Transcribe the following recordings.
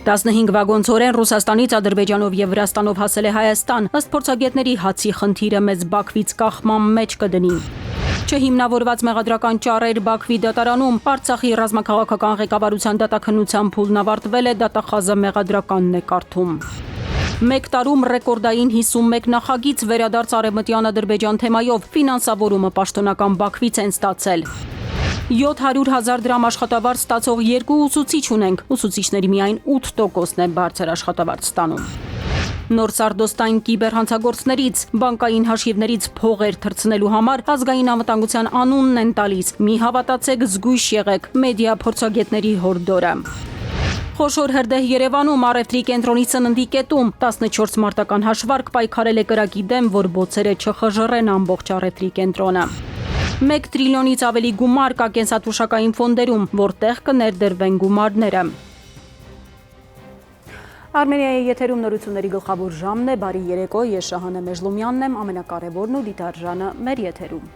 15 վագոնցորեն Ռուսաստանից, Ադրբեջանով եւ Վրաստանով հասել է Հայաստան, ըստ փորձագետների հացի խնդիրը մեծ Բաքվից կախման մեջ կդնի։ Չհիմնավորված մեղադրական ճառեր Բաքվի դատարանում, Արցախի ռազմաքաղաքական ղեկավարության դատաքննության փուլն ավարտվել է, դատախազը մեղադրականն է կարդում։ Մեկ տարում ռեկորդային 51 նախագիծ վերադարձ Արևմտյան Ադրբեջան թեմայով, ֆինանսավորումը պաշտոնական Բաքվից են ստացել։ 700,000 դրամ աշխատավարձ ստացող 2 ուսուցիչ ունենք, ուսուցիչների միայն 8%-ն է բարձր աշխատավարձ ստանում։ Նոր Սարդոստային կիբերհանցագործներից, բանկային հաշիվներից փողեր թռցնելու համար ազգային անվտանգության անունն են տալիս, մի հավատացեք, զգույշ եղեք, մեդիա փորձագետների հորդորը։ Խոշոր հրդեհ Երևանում, առևտրի կենտրոնի սննդի կետում, 14 մարտական հաշվարկ պայքարել է կրակի դեմ, որ բոցերը չխժռեն ամբողջ առևտրի կենտրոնը։ 1 տրիլիոնից ավելի գումար կա կենսաթոշակային ֆոնդերում, որտեղ կներդրվեն գումարները։ Արմենիայի եթերում նորությունների գլխավոր ժամն է, բարի երեկո, ես Շահանե Մեժլումյանն եմ, ամենակարևորն ու դիտարժանը մեր եթերում։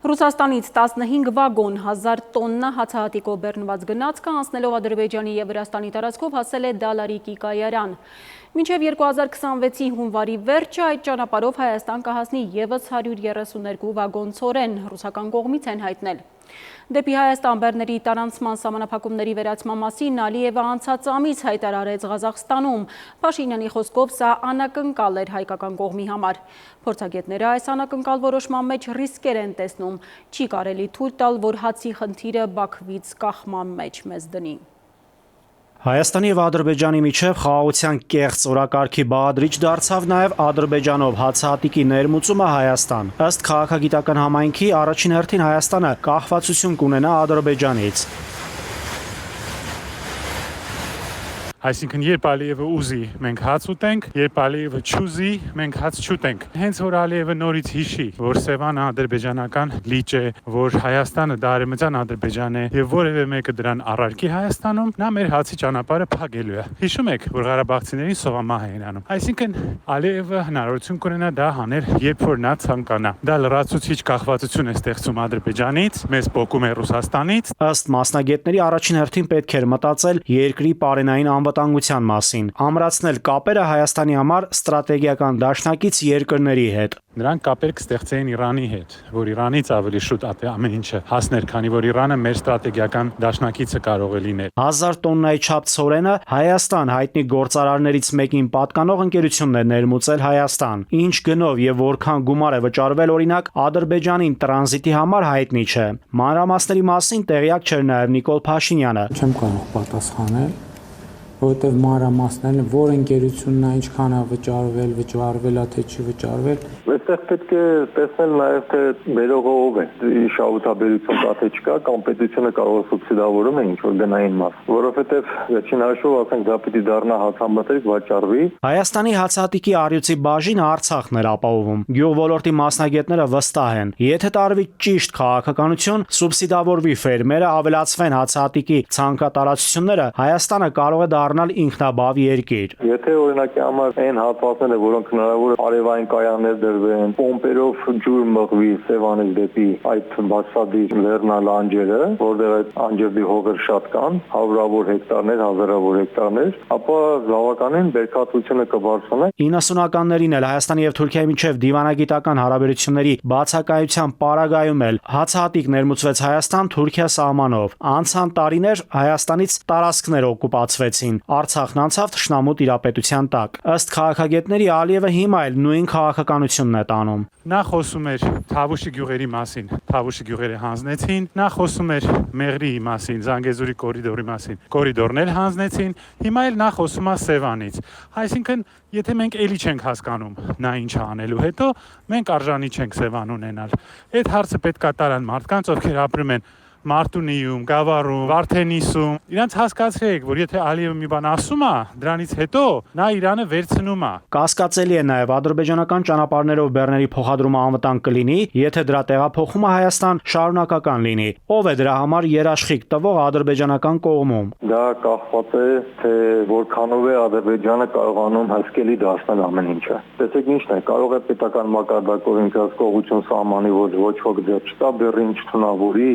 Ռուսաստանից 15 վագոն 1000 տոննա հացահատիկով բեռնված գնացքը անցնելով Ադրբեջանի եւ Վրաստանի տարածքով հասել է Դալարիկի կայարան։ Մինչև 2026-ի հունվարի վերջը այդ ճանապարհով Հայաստան կհասնի ևս 132 վագոնցորեն, ռուսական կողմից են հայտնել։ Դեպի Հայաստան բեռների տարանցման սահմանափակումների վերացման մասին Ալիևը անցած ամիս հայտարարեց Ղազախստանում։ Փաշինյանի խոսքով սա անակնկալ էր հայկական կողմի համար։ Փորձագետները այս անակնկալ որոշման մեջ ռիսկեր են տեսնում։ Չի կարելի թույլ տալ, որ հացի խնդիրը Բաքվից կախման մեջ մեզ դնի։ Հայաստանի եւ Ադրբեջանի միջև խաղաղության կեղծ օրակարգի բաղադրիչ դարձավ նաեւ Ադրբեջանով հացահատիկի ներմուծումը Հայաստան։ Ըստ քաղաքագիտական համայնքի առաջին հերթին Հայաստանը կախվածություն կունենա Ադրբեջանից։ Այսինքն երբ Ալիևը ուզի, մենք հաց ուտենք, երբ Ալիևը չուզի, մենք հաց չուտենք։ Հենց որ Ալիևը նորից հիշի, որ Սևանը ադրբեջանական լիճ է, որ Հայաստանը դա արևմտյան Ադրբեջան է եւ որևէ մեկը դրան առարկի Հայաստանում, նա մեր հացի ճանապարհը փակելու է։ Հիշում եք, որ Ղարաբաղցիներին սովամահ էին անում։ Այսինքն Ալիևը հնարավորություն կունենա դա անել, երբ որ նա ցանկանա։ Դա լրացուցիչ կախվածություն է ստեղծում Ադրբեջանից, մեզ փոկում է Ռուսաստանից։ Ըստ մասնագետների առաջին հերթին պետք էր մտածել երկրի պարենային անվտանգության մասին, ամրացնել կապերը Հայաստանի համար ստրատեգիական դաշնակից երկրների հետ։ Նրանք կապեր կստեղծեին Իրանի հետ, որ Իրանից ավելի շուտ ամեն ինչը հասներ, քանի որ Իրանը մեր ստրատեգիական դաշնակիցը կարող է լինել։ 1000 տոննայի չափ ցորենը Հայաստան հայտնի գործարարներից մեկին պատկանող ընկերությունն է ներմուծել Հայաստան։ Ինչ գնով եւ որքան գումար է վճարվել, օրինակ, Ադրբեջանին տրանզիտի համար հայտնի չէ։ Մանրամասների մասին տեղյակ չէր նաեւ Նիկոլ Փաշինյանը։ Չեմ կարող պատասխանել, որովհետև մանրամասներն որ ընկերությունն է, ինչքան է վճարվել, թե չի վճարվել։ Այստեղ պետք է տեսնել նաև թե բերողը ով է, շահութաբերություն կա թե չկա, կամ պետությունը կարող է սուբսիդավորում է ինչ-որ գնային մաս, որովհետև վերջին հաշվով ասենք դա պիտի դառնա հացամթերք վաճառվի։ Հայաստանի հացահատիկի առյուծի բաժինը Արցախն էր ապահովում։ Գյուղոլորտի մասնագետները վստահ են, եթե տարվի ճիշտ քաղաքականություն, սուբսիդավորվի ֆերմերը, ավելացվեն հացահատիկի ցանկատարածությունները, Հայաստանը կարող է դառնալ ինքնաբավ երկիր։ Եթե օրինակի համար այն հատվածները, որոնք հնարավոր է արևային կայաններ դրվեն, պոմպերով ջուր մղվի Սևանից դեպի այդ բացադիր լեռնալ անջերը, որտեղ այդ անջերի հողեր շատ կան, հարյուրավոր հեկտարներ, հազարավոր հեկտարներ, ապա բավականին բերքատվությունը կբարձրանա։ 90-ականներին էլ Հայաստանի եւ Թուրքիայի միջև դիվանագիտական հարաբերությունների բացակայության պարագայում էլ հացահատիկ ներմուծվեց Հայաստան-Թուրքիա սահմանով։ Անցան տարիներ Հայաստանից տարածքներ օկուպացվեցին։ Արցախն անցավ թշնամու տիրապետության տակ։ Ըստ քաղաքագետների Ալիևը հիմա էլ նույն քաղաքականությունն է տանում։ Նա խոսում էր Թավուշի գյուղերի մասին, Թավուշի գյուղերը հանձնեցին, նա խոսում էր Մեղրիի մասին, Զանգեզուրի կորիդորի մասին, կորիդորն էլ հանձնեցին, հիմա էլ նա խոսում է Սևանից։ Այսինքն, եթե մենք էլի չենք հասկանում նա ինչ է անելու հետո, մենք արժանի չենք Սևան ունենալ։ Այդ հարցը պետք է տարան մարդկանց, ովքեր ապրում են Մարտունիում, Գավառում, Վարդենիսում։ Իրանց հասկացրեք, որ եթե Ալիևը մի բան ասում է, դրանից հետո նա Իրանը վերցնում է։ Կասկածելի է նաև ադրբեջանական ճանապարհներով բեռների փոխադրումը անվտանգ կլինի, եթե դրա տեղափոխումը Հայաստան շարունակական լինի։ Ով է դրա համար երաշխիք տվող ադրբեջանական կողմում։ Դա կախված է, թե որքանով է Ադրբեջանը կարողանում հսկելի դարձնել ամեն ինչը։ Տեսեք ինչն է, կարող է պետական մակարդակով ինքնազգողություն սահմանի, որ ոչ ոք ձեռ չտա, բեռին չթունավորի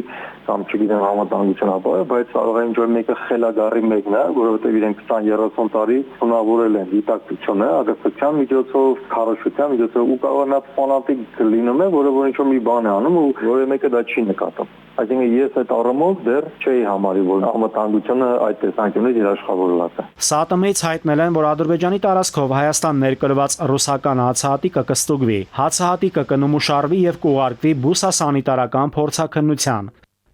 կամ չգիտեմ համատանգություն ապահովի, բայց կարող է ինչ-որ մեկը խելագարի մեկն է, որովհետև իրենք 20-30 տարի թունավորել են դիտակցությունը, ագաստության միջոցով, քարոշչության միջոցով ու կարող է նա ֆանատիկ լինում է, որը որ ինչ-որ մի բան է անում ու որը մեկը դա չի նկատում։ Այսինքն ես այդ առումով դեռ չէի համարի, որ անվտանգությունը այդ տեսանկյունից երաշխավորված է։ ՍԱՏՄ-ից հայտնել են, որ Ադրբեջանի տարածքով Հայաստան ներկրված ռուսական հացահատիկը կստուգվի։ Հացահատիկը կնմուշարվի եւ կուղարկվի բուսասանիտարական փորձաքննության։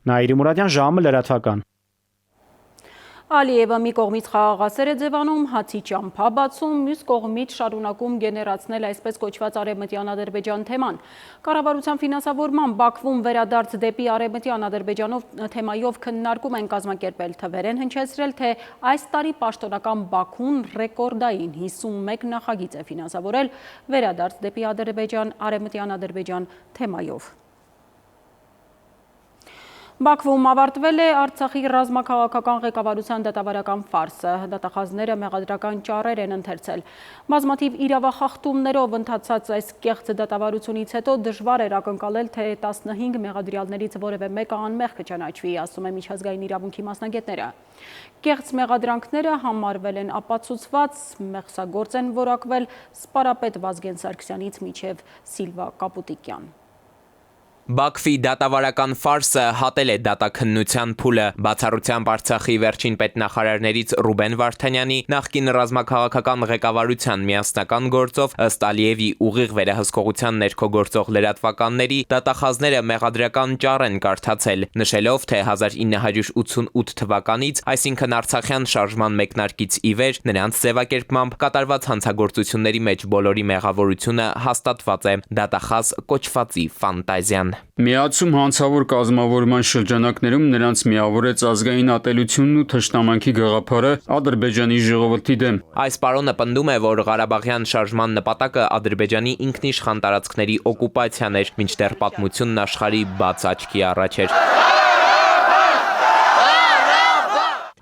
Նաիրի Մուրադյան, ժամը լրատվական։ Ալիևը մի կողմից խաղաղասեր է ձևանում, հացի ճամփա բացում, մյուս կողմից շարունակում գեներացնել այսպես կոչված արևմտյան Ադրբեջան թեման։ Կառավարության ֆինանսավորման Բաքվում վերադարձ դեպի արևմտյան Ադրբեջանով թեմայով քննարկում են կազմակերպել, թվեր են հնչեցրել, թե այս տարի պաշտոնական Բաքուն ռեկորդային 51 նախագիծ է ֆինանսավորել վերադարձ դեպի Ադրբեջան, արևմտյան Ադրբեջան թեմայով։ Բաքվում ավարտվել է Արցախի ռազմաքաղաքական ղեկավարության դատավարական ֆարսը, դատախազները մեղադրական ճառեր են ընթերցել։ Բազմաթիվ իրավախախտումներով ընթացած այս կեղծ դատավարությունից հետո դժվար էր ակնկալել, թե 15 մեղադրյալներից որևէ մեկը անմեղ կճանաչվի, ասում է միջազգային իրավունքի մասնագետները։ Կեղծ մեղադրանքները համարվել են ապացուցված, մեղսագործ են որակվել սպարապետ Վազգեն Սարգսյանից մինչև Սիլվա Կապուտիկյան։ Բաքվի դատավարական ֆարսը հատել է դատաքննության փուլը, բացառությամբ Արցախի վերջին պետնախարարներից Ռուբեն Վարդանյանի նախկին ռազմաքաղաքական ղեկավարության միասնական գործով ըստ Ալիևի ուղիղ վերահսկողության ներքո գործող լրատվականների դատախազները մեղադրական ճառ են կարդացել, նշելով, թե 1988 թվականից, այսինքն Արցախյան շարժման մեկնարկից ի վեր, նրանց ձևակերպմամբ կատարված հանցագործությունների մեջ բոլորի մեղավորությունը հաստատված է, դատախազ կոչվածի ֆանտազիան։ Միացում հանցավոր կազմավորման շրջանակներում նրանց միավորեց ազգային ատելությունն ու թշնամանքի գաղափարը Ադրբեջանի ժողովրդի դեմ։ Այս պարոնը պնդում է, որ Ղարաբաղյան շարժման նպատակը Ադրբեջանի ինքնիշխան տարածքների օկուպացիան էր, մինչդեռ պատմությունն աշխարհի բաց աչքի առաջ էր։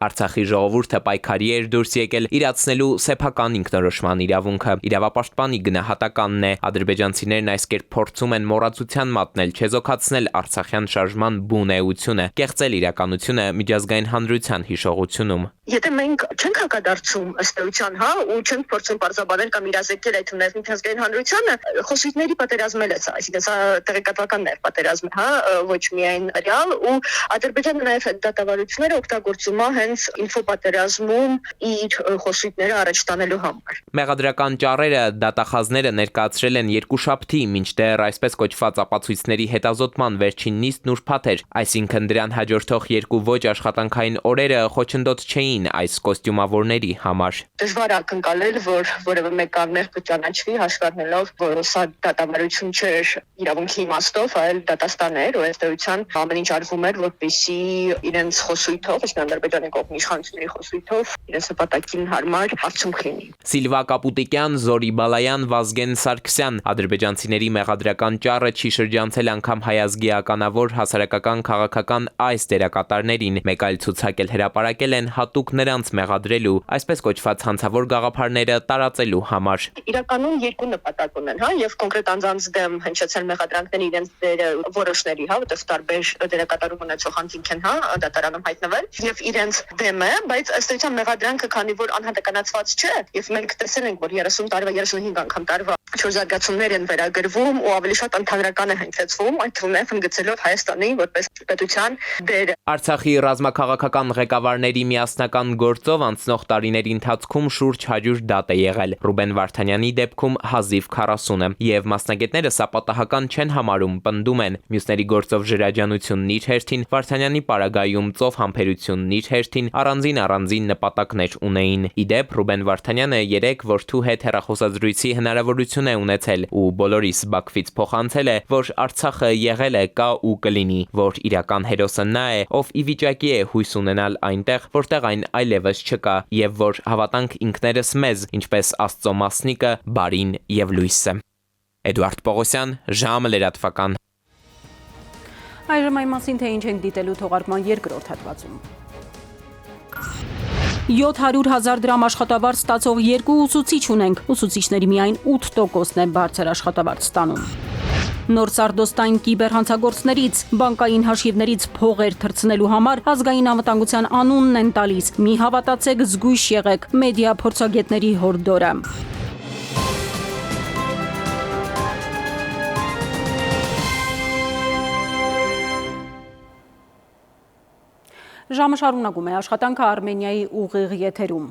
Արցախի ժողովուրդը պայքարի էր դուրս եկել իրացնելու սեփական ինքնորոշման իրավունքը։ Իրավապաշտպանի գնահատականն է, ադրբեջանցիներն այս կերպ փորձում են մոռացության մատնել, չեզոքացնել Արցախյան շարժման բունեությունը, կեղծել իրականությունը միջազգային հանրության հիշողությունում։ Եթե մենք չենք հակադարձում ըստ էության, ու չենք փորձում պարզաբանել կամ իրազեկել այդ միջազգային հանրությանը, խոշույթների պատերազմել է սա, այսինքն սա տեղեկատվական նաև պատերազմ է, ոչ միայն ռեալ, ու Ադրբեջանը նաև դատավարությունները օգտագործում է հենց ինֆոպատերազմում իր խոշույթները առաջ տանելու համար։ Մեղադրական ճառերը դատախազները ներկայացրել են երկուշաբթի, մինչդեռ այսպես կոչված ապացույցների հետազոտման վերջին նիստն ուրբաթ էր, այսինքն դրան հաջորդող երկու ոչ աշխատանքային օրերը խոչընդոտ չէին այս կոստյումավորների համար։ Դժվար է ակնկալել, որ որևէ մեկ անմեղ կճանաչվի, հաշվի առնելով, որ սա դատավարություն չէր իրավունքի իմաստով, այլ դատաստան էր, ու ըստ էության ամեն ինչ արվում էր, որպեսզի իրենց խոշույթով, այսինքն Ադրբեջանի կողմի իշխանությունների խոշույթով իրենց նպատակին հարմար արդյունք լինի։ Սիլվա Կապուտիկյան, Զորի Բալայան, Վազգեն Սարգսյան, ադրբեջանցիների մեղադրական ճառը չի շրջանցել անգամ հայազգի ականավոր հասարակական քաղաքական այս դերակատարներին, մեկ այլ ցուցակել հրապարակել են հատուկ նրանց մեղադրելու, այսպես կոչված հանցավոր գաղափարները տարածելու համար։ Իրականում երկու նպատակ ունեն, եւ կոնկրետ անձանց դեմ հնչեցել մեղադրանքները իրենց դերը որոշների, որտեղ տարբեր դերակատարում ունեցող անձինք են, դատարանում հայտնվել, եւ իրենց դեմ է, բայց ըստ էության մեղադրանքը, քանի որ անհատականացված չէ, եւ մենք տեսել ենք, որ 30 տարվա 35 անգամ տարվա չորզարգացումներ են վերագրվում ու ավելի շատ ընդհանրական է հնչեցվում, այդ թվում ընդգծելով Հայաստանի որպես պետության դերը։ Արցախի ռազմաքաղաքական ղեկավարների միասնական գործով անցնող տարիների ընթացքում շուրջ 100 դատ է եղել։ Ռուբեն Վարդանյանի դեպքում հազիվ 40-ը, եւ մասնագետները սա պատահական չեն համարում, պնդում են, մյուսների գործով ժրաջանությունն իր հերթին, Վարդանյանի պարագայում ծով համբերությունն իր հերթին առանձին նպատակներ ունեին։ Իդեպ Ռուբեն Վարդանյանը երեք որդու հետ հեռախոսազրույցի հնարավորություն տեղեկատվություն է ունեցել ու բոլորիս Բաքվից փոխանցել է, որ Արցախը եղել է, կա ու կլինի, որ իրական հերոսը նա է, ով ի վիճակի է հույս ունենալ այնտեղ, որտեղ այն այլևս չկա, եւ որ հավատանք ինքներս մեզ, ինչպես Աստծո մասնիկը, բարին եւ լույսը։ Էդուարդ Պողոսյան, ժամը լրատվական։ Այժմ այն մասին, թե ինչ ենք դիտելու թողարկման երկրորդ հատվածում։ 700,000 դրամ աշխատավարձ ստացող 2 ուսուցիչ ունենք, ուսուցիչների միայն 8%-ն է բարձր աշխատավարձ ստանում։ Նոր Սարդոստային կիբերհանցագործներից, բանկային հաշիվներից փողեր թռցնելու համար ազգային անվտանգության անունն են տալիս։ Մի հավատացեք, զգույշ եղեք, մեդիա փորձագետների հորդորը։ Ժամը շարունակում է աշխատանքը Արմենիայի ուղիղ եթերում։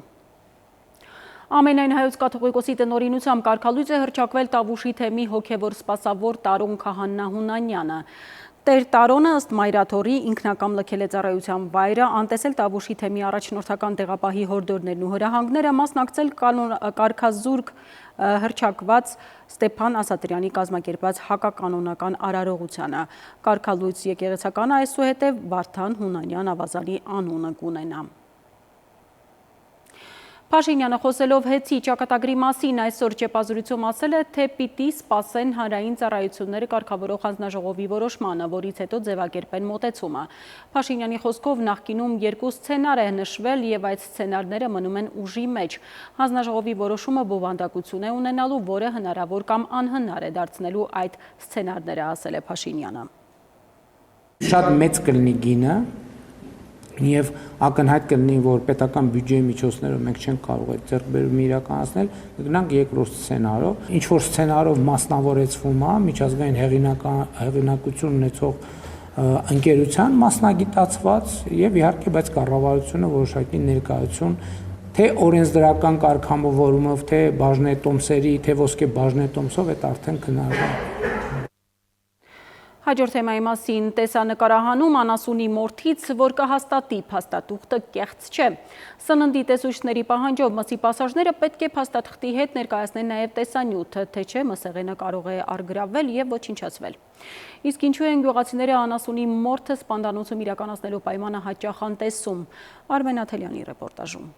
Ամենայն հայոց կաթողիկոսի տնօրինությամբ կարգալույծ է հռչակվել Տավուշի թեմի հոգևոր սպասավոր Տարոն Քահանա Հունանյանը։ Տեր Տարոնը ըստ Մայրաթորի ինքնակամ լքել է ծառայության վայրը, անտեսել Տավուշի թեմի առաջնորդական տեղապահի հորդորներն ու հրահանգները, մասնակցել կարգազուրկ հռչակված Ստեփան Ասատրյանի կազմակերպած հակականոնական արարողությանը։ Կարգալույծ եկեղեցականը այսուհետև Վարդան Հունանյան ավազանի անունը կունենա։ Փաշինյանը խոսելով հեցի ճակատագրի մասին այսօր ճեպազրույցում ասել է, թե պիտի սպասեն հանրային ծառայությունները կարգավորող հանձնաժողովի որոշմանը, որից հետո ձևակերպեն մոտեցումը։ Փաշինյանի խոսքով նախկինում 2 սցենար է նշվել եւ այդ սցենարները մնում են ուժի մեջ։ Հանձնաժողովի որոշումը բովանդակություն է ունենալու, որը հնարավոր կամ անհնար է դարձնելու այդ սցենարները, ասել է Փաշինյանը։ Շատ մեծ կլինի գինը եւ ակնհայտ կլինի, որ պետական բյուջեի միջոցներով մենք չենք կարող այդ ձեռքբերումը իրականացնել, գնանք երկրորդ սցենարով, ինչ որ սցենարով մասնավորեցվում է միջազգային հեղինակություն ունեցող ընկերության մասնագիտացված եւ իհարկե բայց կառավարությունը որոշակի ներկայություն թե օրենսդրական կարգավորումով, թե բաժնետոմսերի, թե ոսկե բաժնետոմսով այդ արդեն քննարկվում է։ Հաջորդ թեմայի մասին տեսանկարահանում անասունի մորթից, որ կհաստատի փաստաթուղթը կեղծ չէ։ Սննդի տեսուչների պահանջով մսի պասաժները պետք է փաստաթղթի հետ ներկայացնեն նաև տեսանյութը, թե չէ մսեղենը կարող է առգրավվել եւ ոչնչացվել։ Իսկ ինչու են գյուղացիները անասունի մորթը սպանդանոցում իրականացնելու պայմանը հաճախ անտեսում։ Արմեն Աթելյանի ռեպորտաժում։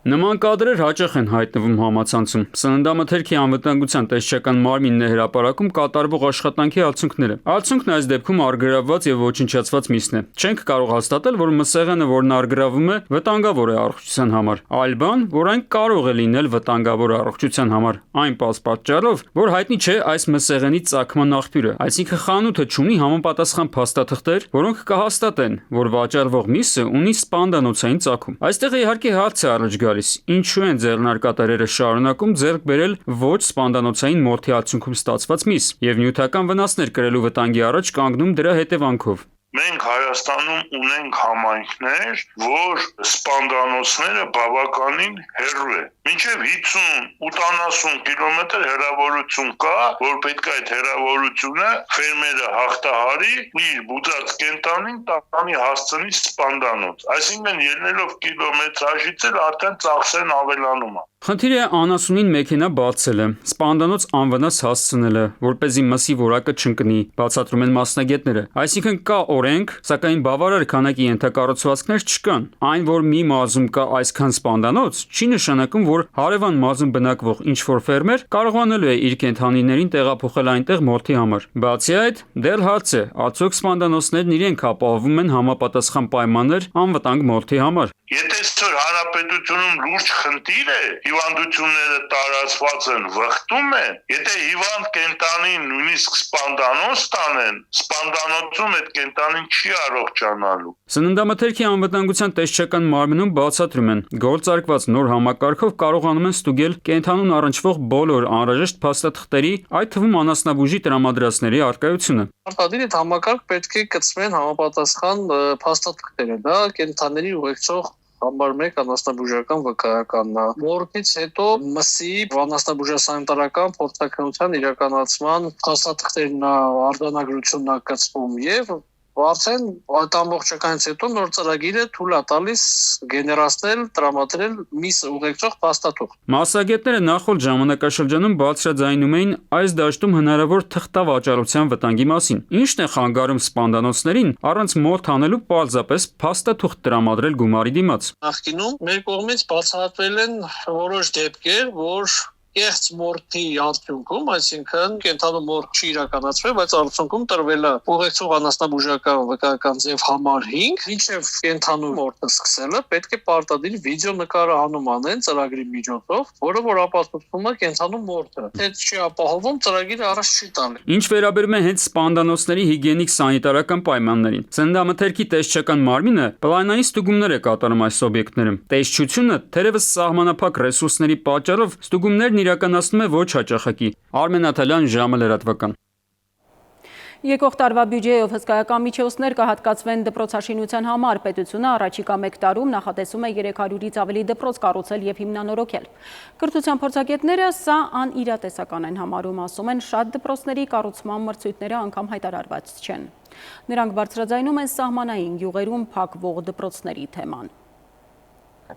Նման կադրեր հաճախ են հայտնվում համացանցում։ Սննդամթերքի անվտանգության տեսչական մարմինն է հրապարակում կատարվող աշխատանքի արդյունքները։ Արդյունքն այս դեպքում առգրավված եւ ոչնչացված միսն է։ Չենք կարող հաստատել, որ մսեղենը, որն առգրավում է, վտանգավոր է առողջության համար։ Այլ բան, որ այն կարող է լինել վտանգավոր առողջության համար, այն պատճառով, որ հայտնի չէ այս մսեղենի ծագման աղբյուրը, այսինքն խանութը չունի համապատասխան փաստաթղթեր, որոնք կհաստատեն, որ վաճառվող միսը ունի սպանդանոցային ծագում։ Այստեղ իհարկե հարց է առաջ Ինչու են ձեռնարկատերերը շարունակում ձեռք բերել ոչ սպանդանոցային մորթի արդյունքում ստացված միս եւ նյութական վնասներ կրելու վտանգի առաջ կանգնում դրա հետևանքով։ Մենք Հայաստանում ունենք համայնքներ, որ սպանդանոցները բավականին հեռու է։ Մինչև 50-80 կիլոմետր հեռավորություն կա, որ պետք է այդ հեռավորությունը ֆերմերը հաղթահարի, իր բուծած կենտանին տանի հասցնի սպանդանոց։ Այսինքն ելնելով կիլոմետրաժից էլ արդեն ծախսեն ավելանում է։ Խնդիրը անասունին մեքենա բացելը, սպանդանոց անվնաս հասցնելը, որպեսզի մսի որակը չընկնի, բացատրում են մասնագետները։ Այսինքն կա օրենք, սակայն բավարար քանակի ենթակառուցվածքներ չկան։ Այն, որ մի մարզում կա այսքան սպանդանոց, չի նշանակում, որ հարևան մարզում բնակվող ինչ-որ ֆերմեր կարողանելու է իր կենդանիներին տեղափոխել այնտեղ մորթի համար։ Բացի այդ, դեռ հարց է, արդյոք սպանդանոցներն իրենք ապահովում են համապատասխան պայմաններ անվտանգ մորթի համար։ Եթե այսօր հանրապետությունում լուրջ խնդիր է, հիվանդությունները տարածված են, վխտում են, եթե հիվանդ կենտանին նույնիսկ սպանդանոց տանեն, սպանդանոցում այդ կենտանին չի առողջանալու։ Սննդամթերքի անվտանգության տեսչական մարմնում բացատրում են, գործարկված նոր համակարգով կարողանում են ստուգել կենթանուն առնչվող բոլոր անհրաժեշտ փաստաթղթերի, այդ թվում անասնաբուժի տրամադրածների առկայությունը։ Արտադիր այդ համակարգ պետք է կցվեն համապատասխան փաստաթղթերը, դա կենթանիների ուղեկցող Համար 1 անասնաբուժական վկայականն է։ Մորթից հետո մսի անասնաբուժասանիտարական փորձաքննության իրականացման փաստաթղթերն արձանագրությունն է կցվում եւ Արդեն այդ ամբողջականից հետո նոր ծրագիրը թույլ է տալիս գեներացնել, տրամադրել միս ուղեկցող փաստաթուղթ։ Մասնագետները նախորդ ժամանակաշրջանում բարձրաձայնում էին այս դաշտում հնարավոր թղթավաճառության վտանգի մասին։ Ինչն է խանգարում սպանդանոցներին առանց մոտ հանելու պարզապես փաստաթուղթ տրամադրել գումարի դիմաց։ Նախկինում մեր կողմից բացահայտվել են որոշ դեպքեր, որ կեղծ մորթի արդյունքում, այսինքն կենթանու մորթ չի իրականացվել, բայց արդյունքում տրվել է ուղեկցող անասնաբուժական վկայական ձև համար 5, ինչև կենթանու մորթը սկսելը պետք է պարտադիր վիդեո նկարահանում անեն ծրագրի միջոցով, որը որ ապացուցում է կենթանու մորթը։ Թե չի ապահովում, ծրագիրը առաջ չի տալի։ Ինչ վերաբերում է հենց սպանդանոցների հիգիենիկ սանիտարական պայմաններին, ծննդամթերքի տեսչական մարմինը պլանային ստուգումներ է կատարում այս օբյեկտներում։ Տեսչությունը թերևս սահմանափակ ռեսուրսների պատճառով ստուգումներն իրականացնում է ոչ հաճախակի։ Արմեն Աթալյան, ժամը լրատվական։ Եկող տարվա բյուջեով հսկայական միջոցներ կհատկացվեն դպրոցաշինության համար։ Պետությունը առաջիկա 1 տարում նախատեսում է 300-ից ավելի դպրոց կառուցել եւ հիմնանորոգել։ Կրթության փորձագետները սա անիրատեսական են համարում, ասում են, շատ դպրոցների կառուցման մրցույթները անգամ հայտարարված չեն։ Նրանք բարձրաձայնում են սահմանային գյուղերում փակվող դպրոցների թեման։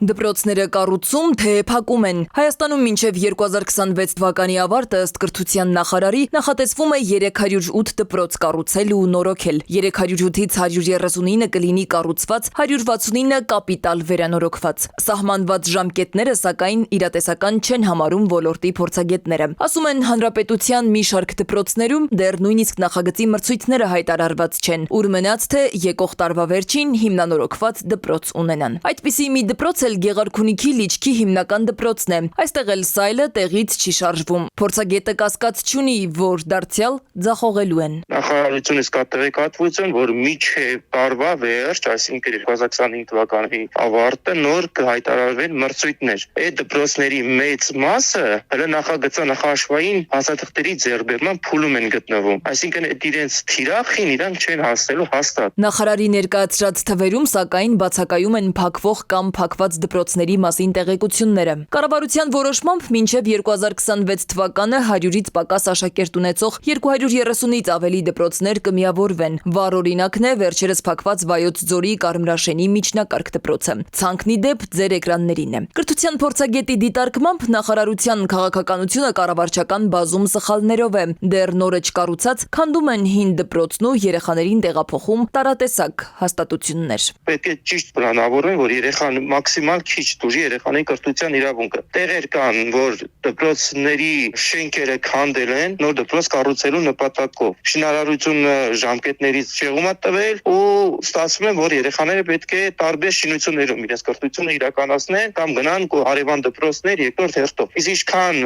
Դպրոցները կառուցում, թե փակում են։ Հայաստանում մինչև 2026 թվականի ավարտը ըստ կրթության նախարարի նախատեսվում է 308 դպրոց կառուցել ու նորոգել։ 308-ից 139 կլինի կառուցված, 169 կապիտալ վերանորոգված։ Սահմանված ժամկետները սակայն իրատեսական չեն համարում ոլորտի փորձագետները։ Ասում են, հանրապետության մի շարք դպրոցներում դեռ նույնիսկ նախագծի մրցույթները հայտարարված չեն, ուր մնաց թե եկող տարվա վերջին հիմնանորոգված դպրոց ունենան։ Այդպիսի մի դպրոց Գեղարքունիքի լիճքի հիմնական դպրոցն է։ Այստեղ էլ սայլը տեղից չի շարժվում։ Փորձագետը կասկած չունի, որ դարձյալ ձախողելու են։ Նախարարությունից կա տեղեկատվություն, որ միջև տարվա վերջ, այսինքն 2025 թվականի ավարտը նոր կհայտարարվեն մրցույթներ։ Այդ դպրոցների մեծ մասը հələ նախագծանախաշվային փաստաթղթերի ձեռքբերման փուլում են գտնվում։ Այսինքն այդ իրենց թիրախին իրանք չեն հասնելու հաստատ։ Նախարարի ներկայացրած թվերում սակայն բացակայում են փակվող կամ փակված դպրոցների մասին տեղեկությունները։ Կառավարության որոշմամբ մինչև 2026 թվականը 100-ից պակաս աշակերտ ունեցող 230-ից ավելի դպրոցներ կմիավորվեն։ Վառ օրինակն է վերջերս փակված Վայոց ձորի Կարմրաշենի միջնակարգ դպրոցը։ Ցանկն ի դեպ ձեր էկրաններին է։ Կրթության փորձագետի դիտարկմամբ նախարարության քաղաքականությունը կառավարչական բազում սխալներով է։ Դեռ նորը չկառուցած քանդում են հին դպրոցն ու երեխաներին տեղափոխում տարատեսակ հաստատություններ։ Պետք է ճիշտ պլանավորեն, որ երեխան մաքսիմալ քիչ դուժի երեխաների կրթության իրավունքը։ Տեղեր կան, որ դպրոցների շենքերը քանդել են նոր դպրոց կառուցելու նպատակով։ Շինարարությունը ժամկետներից չեղում է տվել ու ստացվում է, որ երեխաները պետք է տարբեր շինություններում իրենց կրթությունը իրականացնեն կամ գնան հարևան դպրոցներ երկրորդ հերթով։ Իսկ ինչքան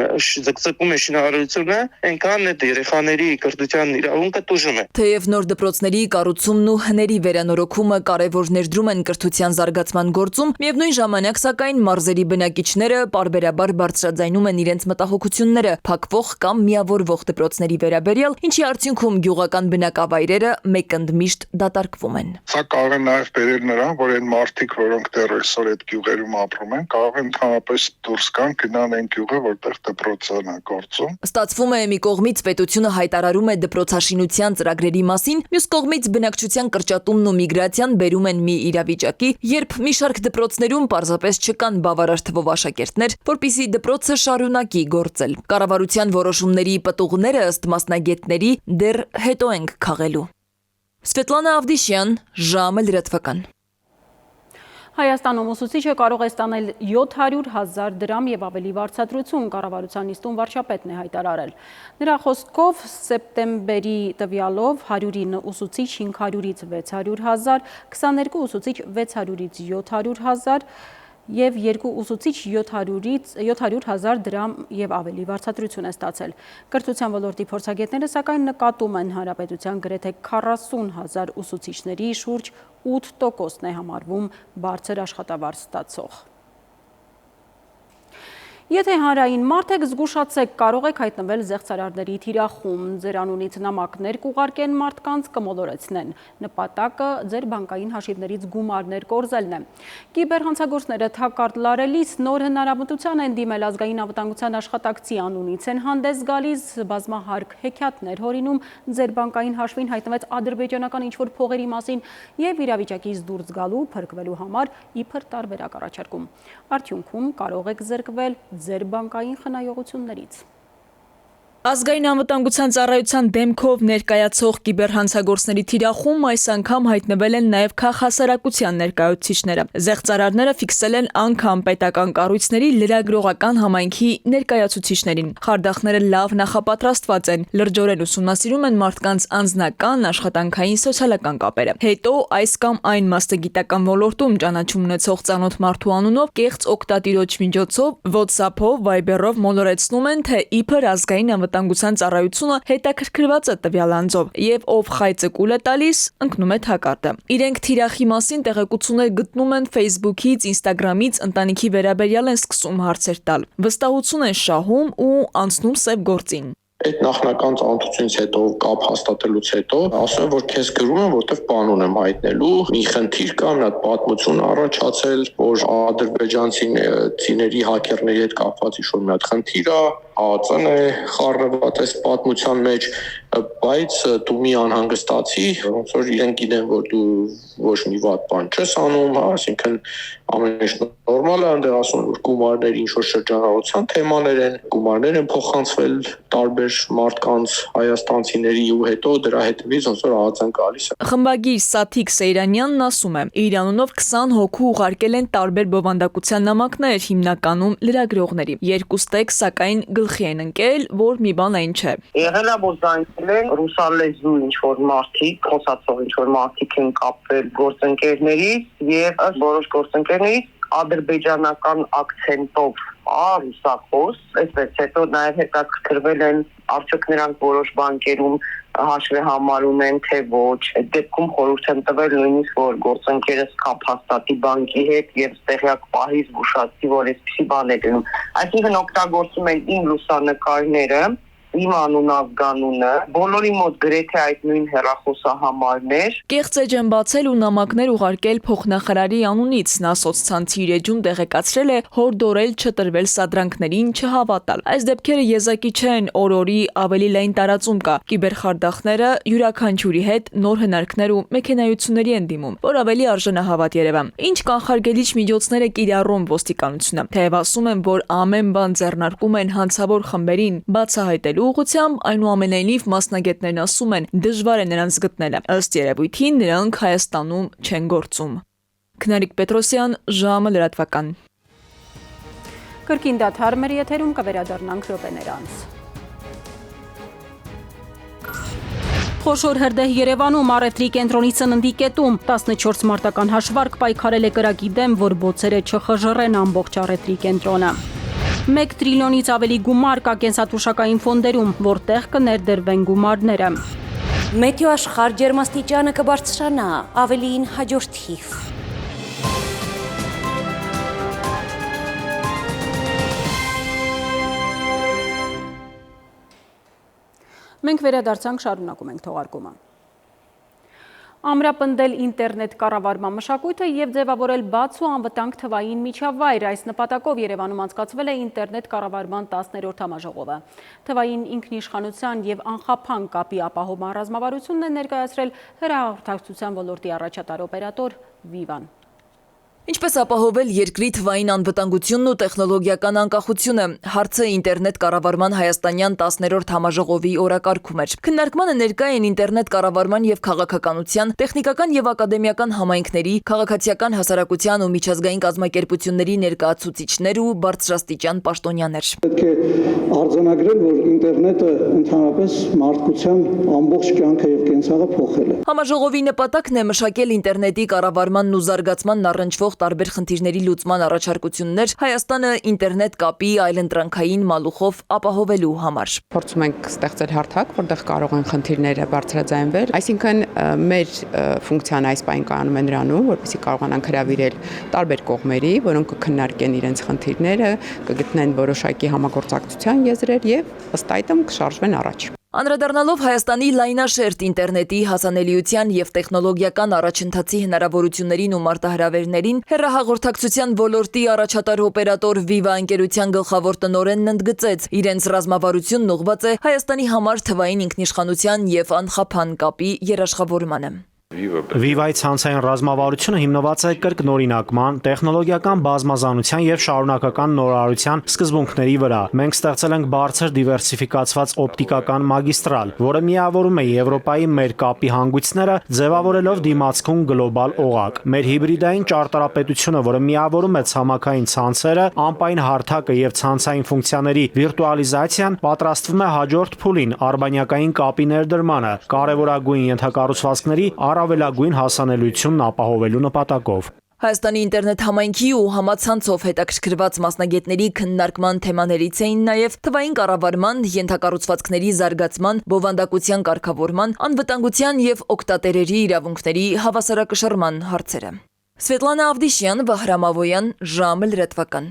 ձգձգում է շինարարությունը, այնքան այդ երեխաների կրթության իրավունքը տուժում է։ Թեև նոր դպրոցների կառուցումն ու հների վերանորոգումը կարևոր ներդրում են կրթության զարգացման գործում, միևնույն ժամանակ սակայն մարզերի բնակիչները պարբերաբար բարձրաձայնում են իրենց մտահոգությունները փակվող կամ միավորվող դպրոցների վերաբերյալ, ինչի արդյունքում գյուղական բնակավայրերը մեկընդմիշտ դատարկվում են։ Սա կարող է նաև բերել նրան, որ այն մարդիկ, որոնք դեռ այսօր այդ գյուղերում ապրում են, կարող են ընդհանրապես դուրս գան, գնան այն գյուղը, որտեղ դպրոցն է գործում։ Ստացվում է մի կողմից պետությունը հայտարարում է դպրոցաշինության ծրագրերի մասին, մյուս կողմից բնակչության կրճատումն ու միգրացիան բերում են մի իրավիճակի, երբ մի շարք դպրոցներում պարզապես չկան բավարար թվով աշակերտներ, որպիսի դպրոցը շարունակի գործել։ Կառավարության որոշումների պտուղները ըստ մասնագետների դեռ հետո ենք քաղելու։ Սվետլանա Ավդիշյան, ժամը լրատվական։ Հայաստանում ուսուցիչը կարող է ստանել 700,000 դրամ եւ ավելի վարձատրություն, կառավարության նիստում վարչապետն է հայտարարել։ Նրա խոսքով սեպտեմբերի տվյալով 109 ուսուցիչ 500-ից 600,000, 22 ուսուցիչ 600-ից 700,000 եւ 2 ուսուցիչ 700,000 դրամ եւ ավելի վարձատրություն է ստացել։ Կրթության ոլորտի փորձագետները սակայն նկատում են հանրապետության գրեթե 40,000 ուսուցիչների շուրջ 8%-ն է համարվում բարձր աշխատավարձ ստացող։ Եթե հանրային մարդ եք, զգուշացեք, կարող եք հայտնվել զեղծարարների թիրախում, ձեր անունից նամակներ կուղարկեն մարդկանց կմոլորեցնեն, նպատակը ձեր բանկային հաշիվներից գումարներ կորզելն է։ Կիբերհանցագործները թակարդ լարելիս նոր հնարավորության են դիմել ազգային անվտանգության աշխատակցի անունից են հանդես գալիս բազմահարկ հեքիաթներ հորինում ձեր բանկային հաշվին հայտնվեց ադրբեջանական ինչ-որ փողերի մասին և իրավիճակից դուրս գալու փրկվելու համար իբր տարբերակ առաջարկում։ Արդյունքում կարող եք զրկվել ձեր բանկային խնայողություններից։ Ազգային անվտանգության ծառայության դեմքով ներկայացող կիբերհանցագործների թիրախում այս անգամ հայտնվել են նաև քաղաքասարակության ներկայացուցիչները։ Զեղծարարները ֆիքսել են անգամ պետական կառույցների լրագրողական համայնքի ներկայացուցիչներին։ Խարդախները լավ նախապատրաստված են, լրջորեն ուսումնասիրում են մարդկանց անձնական, աշխատանքային, սոցիալական կապերը։ Հետո այս կամ այն մասնագիտական ոլորտում ճանաչում ունեցող ծանոթ մարդու անունով կեղծ օգտատիրոջ միջոցով WhatsApp-ով, Viber-ով մոլորեցնում են, թե իբր ազգային անվտանգության ծառայությունը հետաքրքրված է տվյալ անձով եւ ով խայծը կուլ է տալիս, ընկնում է թակարդը։ Իրենք թիրախի մասին տեղեկություններ գտնում են Facebook-ից, Instagram-ից, ընտանիքի վերաբերյալ են սկսում հարցեր տալ։ Վստահություն են շահում ու անցնում սև գործին։ Այդ նախնական ծանոթությունից հետո կապ հաստատելուց հետո ասում եմ, որ քեզ գրում եմ, որտեվ բան ունեմ հայտնելու, մի խնդիր կա, մի հատ պատմություն առաջացել, որ ադրբեջանցիների հակերների հետ կապված ինչ-որ մի հատ խնդիր է, ԱԱԾ-ն է խառնված այս պատմության մեջ, բայց դու մի անհանգստացի, ոնց որ իրենք գիտեն, որ դու ոչ մի վատ բան չես անում, այսինքն ամեն ինչ նորմալ է, այնտեղ ասում են, որ գումարների ինչ-որ շրջանառության թեմաներ են, գումարներ են փոխանցվել տարբեր մարդկանց հայաստանցիների ու հետո դրա հետևից ոնց որ ԱԱԾ-ն գալիս է։ Խմբագիր Սաթիկ Սեյրանյանն ասում է, իր անունով 20 հոգու ուղարկել են տարբեր բովանդակության նամակներ, հիմնականում լրագրողների։ Երկու ստեկ սակայն գլխի են ընկել, որ մի բան այն չէ։ Եղել է, որ զանգել են ռուսալեզու ինչ-որ մարդիկ, խոսացող ինչ-որ մարդիկ են կապվել գործընկերներից եւ ըստ որոշ գործընկերներից ադրբեջանական ակցենտով ռուսախոս, այսպես հետո նաև հետաքրքրվել են արդյոք նրանք որոշ բանկերում հաշվի համարում են թե ոչ, այդ դեպքում խորհուրդ եմ տվել նույնիսկ որ գործընկերս կապ հաստատի բանկի հետ եւ տեղյակ պահի զգուշացի, որ այսպիսի բան է գնում։ Այսինքն օգտագործում են իմ լուսանկարները, իմ անուն-ազգանունը, բոլորի մոտ գրեթե այդ նույն հեռախոսահամարներ։ Կեղծ էջ են բացել ու նամակներ ուղարկել փոխնախարարի անունից, նա սոցցանցի իր էջում տեղեկացրել է հորդորել չտրվել սադրանքներին, չհավատալ։ Այս դեպքերը եզակի չեն, օրորի ավելի լայն տարածում կա։ Կիբերխարդախները յուրաքանչյուրի հետ նոր հնարքներ ու մեքենայությունների են դիմում, որ ավելի արժանահավատ երևա։ Ինչ կանխարգելիչ միջոցներ է կիրառում ոստիկանությունը։ Թեև ասում են, որ ամեն բան ձեռնարկում են հանցավոր խմբերին բացահայտելու ուղղությամբ, այնուամենայնիվ մասնագետներն ասում են, դժվար է նրանց գտնելը։ Ըստ երևույթին նրանք Հայաստանում չեն գործում։ Քնարիկ Պետրոսյան, ժամը լրատվական։ Կրկին դադար մեր եթերում կվերադառնանք րոպեներ անց։ Խոշոր հրդեհ Երևանում առևտրի կենտրոնի սննդի կետում 14 մարտական հաշվարկ պայքարել է կրակի դեմ, որ բոցերը չխժռեն ամբողջ առևտրի կենտրոնը։ 1 տրիլիոնից ավելի գումար կա կենսաթոշակային ֆոնդերում, որտեղ կներդրվեն գումարները։ Մեթեո աշխարհ ջերմաստիճանը կբարձրանա, ավելին հաջորդ թիվ։ Մենք վերադարձանք, շարունակում ենք թողարկումը։ Ամրապնդել ինտերնետ կառավարման մշակույթը և ձևավորել բաց ու անվտանգ թվային միջավայր։ Այս նպատակով Երևանում անցկացվել է ինտերնետ կառավարման 10-րդ համաժողովը։ Թվային ինքնիշխանության և անխափան կապի ապահովման ռազմավարությունն է ներկայացրել հեռահաղորդակցության ոլորտի առաջատար օպերատոր Վիվան։ Ինչպես ապահովել երկրի թվային անվտանգությունն ու տեխնոլոգիական անկախությունը, հարցը ինտերնետ կառավարման հայաստանյան 10-րդ համաժողովի օրակարգում էր։ Քննարկմանը ներկա են ինտերնետ կառավարման և քաղաքականության, տեխնիկական և ակադեմիական համայնքների, քաղաքացիական հասարակության ու միջազգային կազմակերպությունների ներկայացուցիչներ ու բարձրաստիճան պաշտոնյաներ։ Պետք է արձանագրել, որ ինտերնետը ընդհանրապես մարդկության ամբողջ կյանքը և կենցաղը փոխել է։ Համաժողովի նպատակն է մշակել ինտերնետի կառավարմանն ու զարգացմանն առնչվող տարբեր խնդիրների լուծման առաջարկություններ Հայաստանը ինտերնետ կապի այլընտրանքային մալուխով ապահովելու համար։ Փորձում ենք ստեղծել հարթակ, որտեղ կարող են խնդիրները բարձրաձայնվել, այսինքն մեր ֆունկցիան այս պահին կայանում է նրանում, որպեսզի կարողանանք հրավիրել տարբեր կողմերի, որոնք կքննարկեն իրենց խնդիրները, կգտնեն որոշակի համագործակցության եզրեր եւ ըստ այդմ կշարժվեն առաջ։ Անդրադառնալով Հայաստանի լայնաշերտ ինտերնետի հասանելիության եւ տեխնոլոգիական առաջընթացի հնարավորություններին ու մարտահրավերներին, հեռահաղորդակցության ոլորտի առաջատար օպերատոր Viva ընկերության գլխավոր տնօրենն ընդգծեց, իրենց ռազմավարությունն ուղղված է Հայաստանի համար թվային ինքնիշխանության եւ անխափան կապի երաշխավորմանը։ Viva-ի ցանցային ռազմավարությունը հիմնված է կրկնօրինակման, տեխնոլոգիական բազմազանության եւ շարունակական նորարարության սկզբունքների վրա։ Մենք ստեղծել ենք բարձր դիվերսիֆիկացված օպտիկական մագիստրալ, որը միավորում է Եվրոպայի մեր կապի հանգույցները, ձևավորելով դիմացկուն գլոբալ օղակ։ Մեր հիբրիդային ճարտարապետությունը, որը միավորում է ցամաքային ցանցերը, անպայն հարթակը եւ ցանցային ֆունկցիաների վիրտուալիզացիան, պատրաստվում է հաջորդ փուլին արբանյակային կապի ներդրմանը, կարևորագույն ենթակառուցվածքների առավելագույն հասանելիությունն ապահովելու նպատակով։ Հայաստանի ինտերնետ համայնքի ու համացանցով հետաքրքրված մասնագետների քննարկման թեմաներից էին նաև թվային կառավարման, ենթակառուցվածքների զարգացման, բովանդակության կարգավորման, անվտանգության եւ օգտատերերի իրավունքների հավասարակշռման հարցերը։ Սվետլանա Ավդիշյան, Վահրամ Ավոյան, ժամը լրատվական։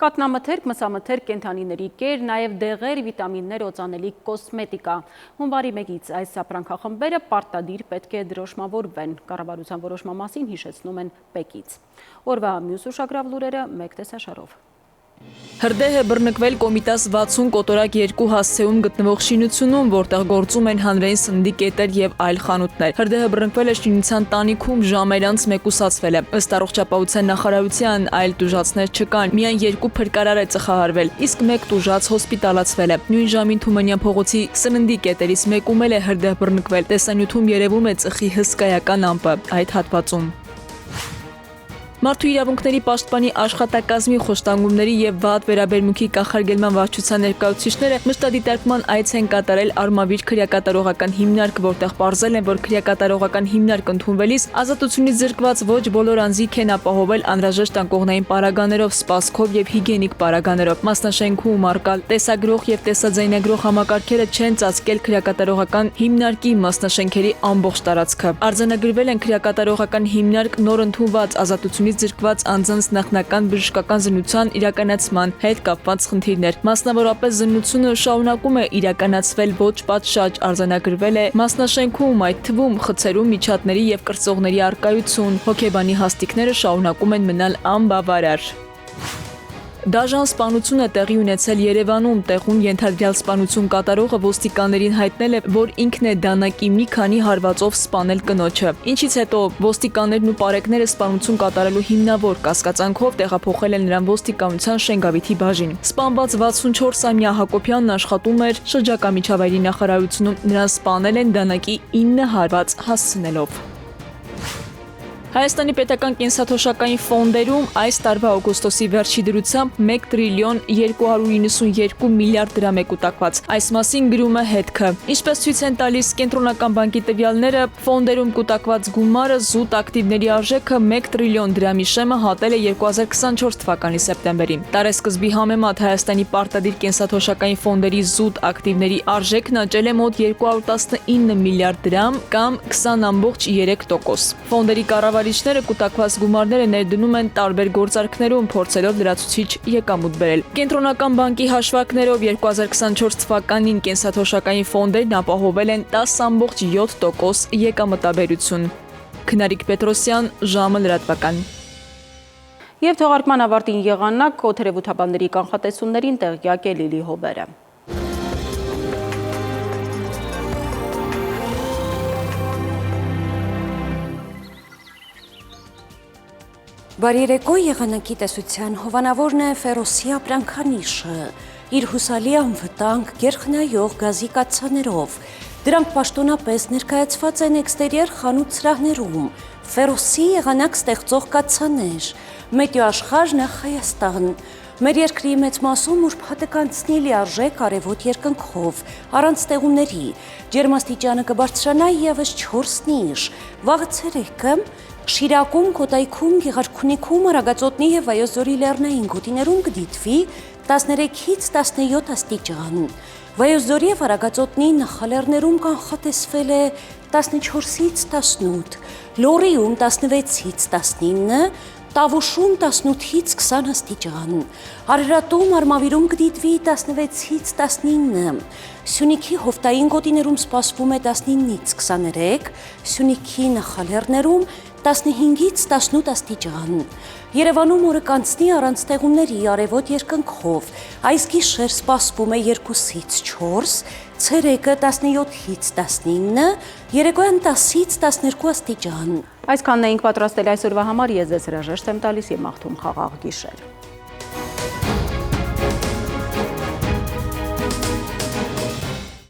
Կատնամթերք, մսամթերք, կենդանիների կեր, նաև դեղեր, վիտամիններ, օծանելիք, կոսմետիկա։ Հունվարի 1-ից այս սապրանքախմբերը պարտադիր պետք է դրոշմավորվեն։ Կառավարության որոշման մասին հիշեցնում են ՊԵԿ-ից։ Օրվա մյուս ուշագրավ լուրերը մեկ տեսաշարով։ Հրդեհ է բռնկվել Կոմիտաս 60 կոտորակ 2 հասցեում գտնվող շինությունում, որտեղ գործում են հանրային սննդի կետեր եւ այլ խանութներ։ Հրդեհը բռնկվել է շինության տանիքում ժամեր անց մեկուսացվել է։ Ըստ առողջապահության նախարարության այլ տուժածներ չկան, միայն 2 փրկարար է ծխահարվել, իսկ 1 տուժած հոսպիտալացվել է։ Նույն ժամին Թումանյան փողոցի սննդի կետերից մեկում էլ է հրդեհ բռնկվել։ Տեսանյութում երևում է ծխի հսկայական ամպը այդ հատվածում։ Մարդու իրավունքների պաշտպանի աշխատակազմի խոշտանգումների եւ վատ վերաբերմունքի կանխարգելման վարչության ներկայացուցիչները մշտադիտարկման այց են կատարել Արմավիր քրեակատարողական հիմնարկ, որտեղ պարզել են, որ քրեակատարողական հիմնարկ ընդունվելիս ազատությունից զրկված ոչ բոլոր անձիկ են ապահովել անհրաժեշտ անկողնային պարագաներով, սպասքով եւ հիգիենիկ պարագաներով։ Մասնաշենքում արկալ տեսագրող եւ տեսաձայնագրող համակարգերը չեն ծածկել քրեակատարողական հիմնարկի մասնաշենքերի ամբողջ տարածքը։ Արձանագրվել են քրեակատարողական հիմնարկ նոր ընդունված ազատությունից զրկված անձանց նախնական բժշկական զննության իրականացման հետ կապված խնդիրներ։ Մասնավորապես զննությունը շարունակում է իրականացվել ոչ պատշաճ, արձանագրվել է մասնաշենքում, այդ թվում խցերում միջատների եւ կրծողների առկայություն։ Հոգեբանի հաստիկները շարունակում են մնալ անբավարար։ Դաժան սպանություն է տեղի ունեցել Երևանում, տեղում ենթադրյալ սպանություն կատարողը ոստիկաններին հայտնել է, որ ինքն է դանակի մի քանի հարվածով սպանել կնոջը։ Ինչից հետո ոստիկաններն ու պարեկները սպանություն կատարելու հիմնավոր կասկածանքով տեղափոխել են նրան ոստիկանության Շենգավիթի բաժին։ Սպանված 64-ամյա Հակոբյանն աշխատում էր շրջակա միջավայրի նախարարությունում, նրան սպանել են դանակի 9 հարված հասցնելով։ Հայաստանի պետական կենսաթոշակային ֆոնդերում այս տարվա օգոստոսի վերջի դրությամբ 1 տրիլիոն 292 միլիարդ դրամ է կուտակված։ Այս մասին գրում է Հետքը։ Ինչպես ցույց են տալիս Կենտրոնական բանկի տվյալները, ֆոնդերում կուտակված գումարը զուտ ակտիվների արժեքը 1 տրիլիոն դրամի շեմը հատել է 2024 թվականի սեպտեմբերին։ Տարեսկզբի համեմատ Հայաստանի պարտադիր կենսաթոշակային ֆոնդերի զուտ ակտիվների արժեքն աճել է մոտ 219 միլիարդ դրամ կամ 20.3%։ Ֆոնդերի կառավարիչները կուտակված գումարները ներդնում են տարբեր գործարքներում, փորձելով լրացուցիչ եկամուտ բերել։ Կենտրոնական բանկի հաշվարկներով 2024 թվականին կենսաթոշակային ֆոնդերն ապահովել են 10.7% եկամտաբերություն։ Քնարիկ Պետրոսյան, ժամը լրատվական։ Եվ թողարկման ավարտին եղանակ օդերևութաբանների կանխատեսումներին տեղյակ է Լիլի Հոբերը։ Բարերեկո եղանակի տեսության հովանավորն է Ֆերոսի ապրանքանիշը, իր հուսալի անվտանգ գերխնայող գազի կաթսաներով։ Դրանք պաշտոնապես ներկայացված են էքստերիեր խանութ սրահներում, Ֆերոսի եղանակ ստեղծող կաթսաներ, Մետեոաշխարհ նախ Հայաստան, Մեր երկրի մեծ մասում ուրբաթը կանցնի լիարժեք արևոտ երկնքով, առանց ստեղումների, ջերմաստիճանը կբարձրանա ևս 4-ից, վաղը ցերեկը Շիրակում, Կոտայքում, Գեղարքունիքում, Արագածոտնի եւ Վայոց ձորի լեռնային գոտիներում կդիտվի 13-ից 17 աստիճան։ Վայոց ձորի եւ Արագածոտնի նախալեռներում կանխատեսվել է 14-ից 18, Լոռիում 16-ից 19, Տավուշում 18-ից 20 աստիճան, Արարատում, Արմավիրում կդիտվի 16-ից 19, Սյունիքի հովտային գոտիներում սպասվում է 19-ից 23, Սյունիքի նախալեռներում 15-ից 18 աստիճան։ Երևանում օրը կանցնի առանց ստեղումների արևոտ երկնքով, այս գիշեր սպասվում է 2-ից 4, ցերեկը 17-ից 19, երեկոյան 10-ից 12 աստիճան։ Այսքանն էինք պատրաստել այսօրվա համար, ես ձեզ հրաժեշտ եմ տալիս եւ մաղթում խաղաղ գիշեր։